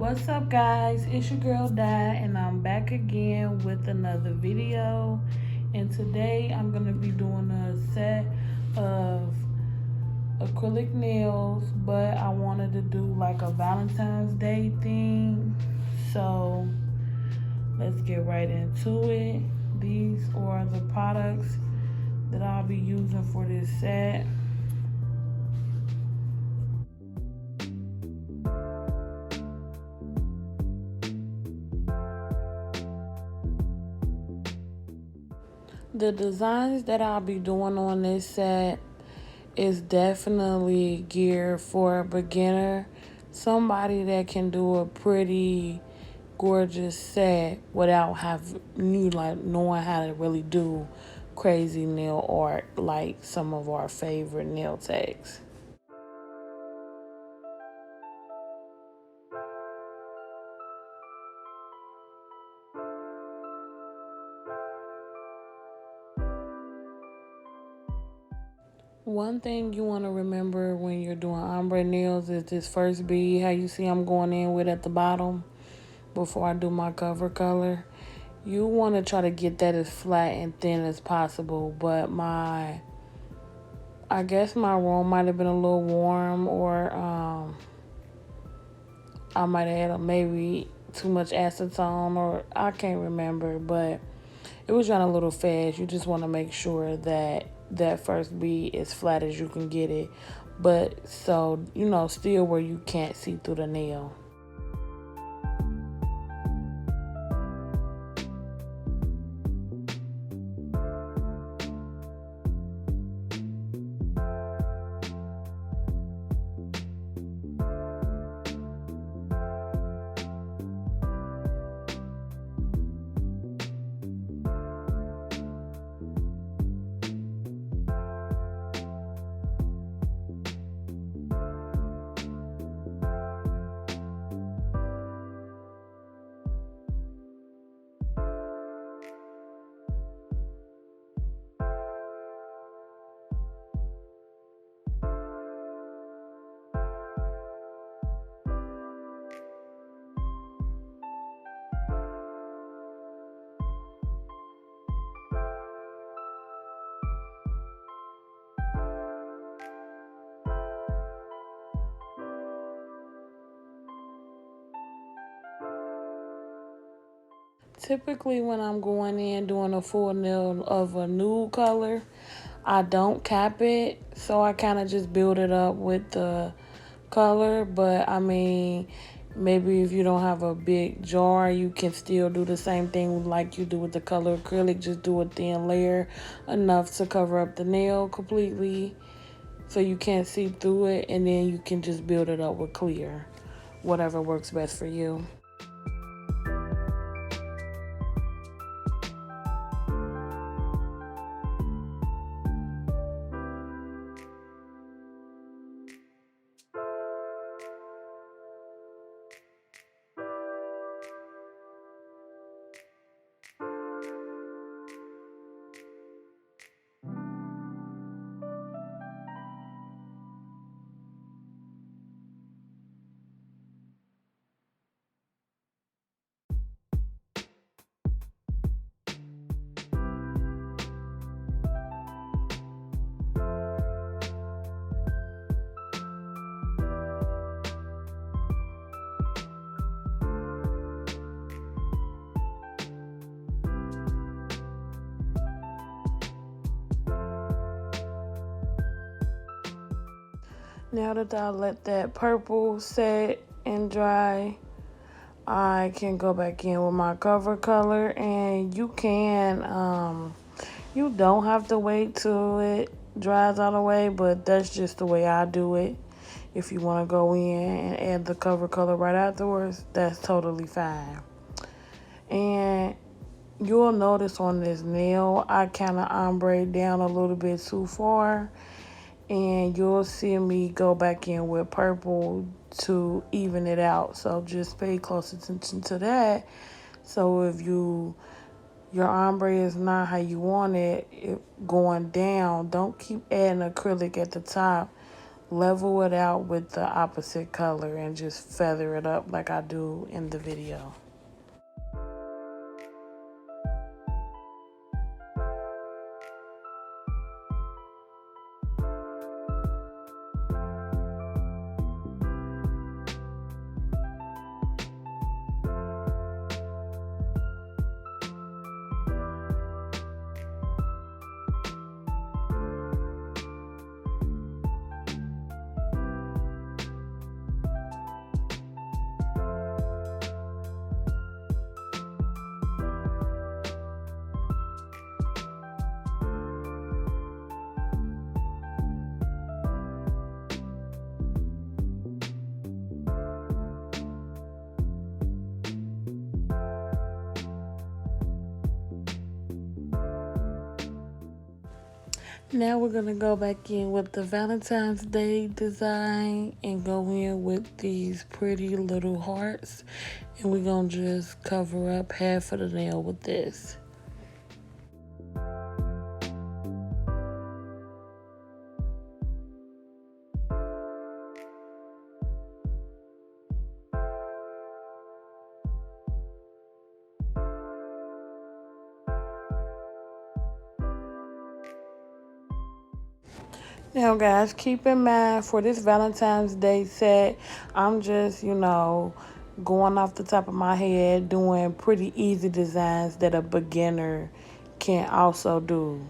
What's up, guys? It's your girl Di, and I'm back again with another video. And today I'm gonna be doing a set of acrylic nails, but I wanted to do like a Valentine's Day thing. So let's get right into it. These are the products that I'll be using for this set. The designs that I'll be doing on this set is definitely geared for a beginner, somebody that can do a pretty gorgeous set without having you like knowing how to really do crazy nail art like some of our favorite nail techs. One thing you want to remember when you're doing ombre nails is this first bead, how you see I'm going in with at the bottom before I do my cover color. You want to try to get that as flat and thin as possible, but I guess my room might have been a little warm, or I might have had maybe too much acetone, or I can't remember, but it was running a little fast. You just want to make sure that that first bead is flat as you can get it, but so still where you can't see through the nail. Typically, when I'm going in doing a full nail of a nude color, I don't cap it, so I kind of just build it up with the color. But I mean, maybe if you don't have a big jar, you can still do the same thing like you do with the color acrylic. Just do a thin layer enough to cover up the nail completely so you can't see through it, and then you can just build it up with clear, whatever works best for you. Now that I let that purple set and dry, I can go back in with my cover color, and you don't have to wait till it dries all the way, but that's just the way I do it. If you want to go in and add the cover color right afterwards, that's totally fine. And you'll notice on this nail, I kind of ombre down a little bit too far, and you'll see me go back in with purple to even it out. So just pay close attention to that. So if your ombre is not how you want it going down, don't keep adding acrylic at the top level it out with the opposite color and just feather it up like I do in the video. Now we're going to go back in with the Valentine's Day design and go in with these pretty little hearts. And we're going to just cover up half of the nail with this. Now guys, keep in mind for this Valentine's Day set, I'm just, going off the top of my head, doing pretty easy designs that a beginner can also do.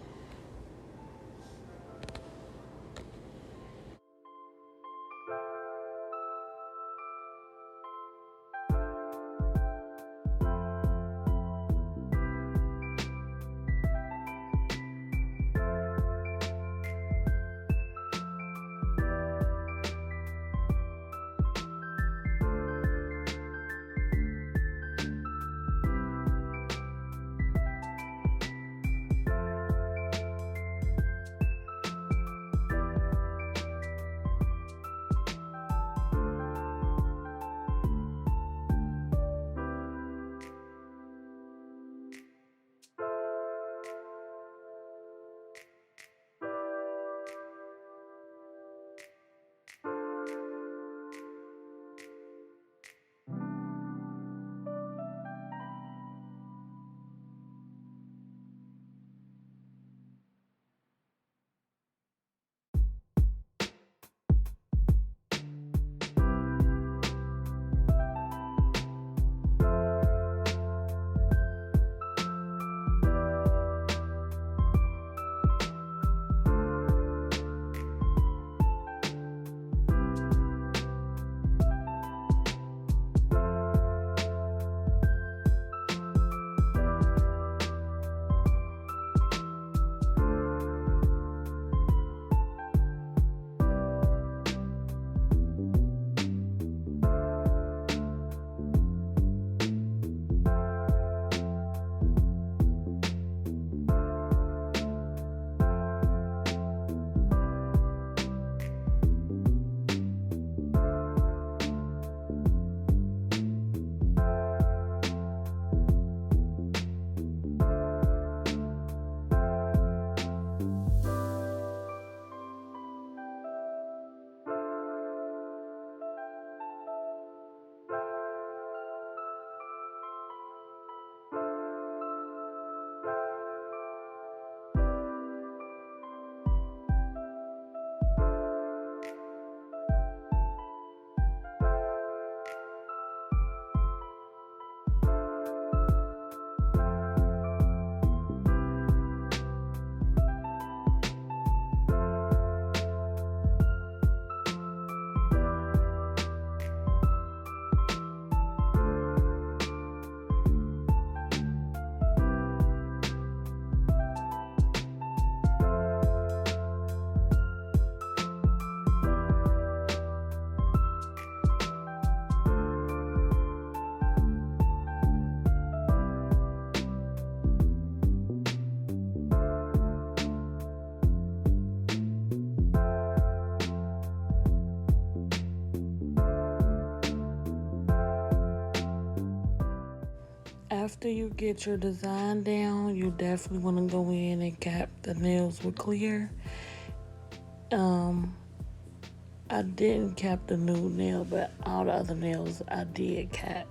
After you get your design down, you definitely want to go in and cap the nails with clear. I didn't cap the nude nail, but all the other nails I did cap.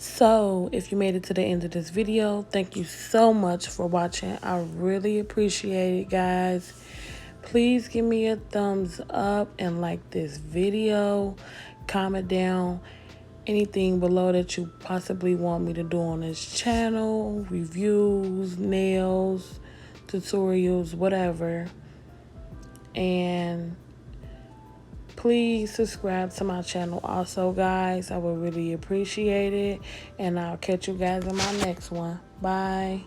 So if you made it to the end of this video, thank you so much for watching. I really appreciate it, guys. Please give me a thumbs up and like this video. Comment down anything below that you possibly want me to do on this channel. Reviews, nails, tutorials, whatever. And please subscribe to my channel also, guys. I would really appreciate it. And I'll catch you guys in my next one. Bye.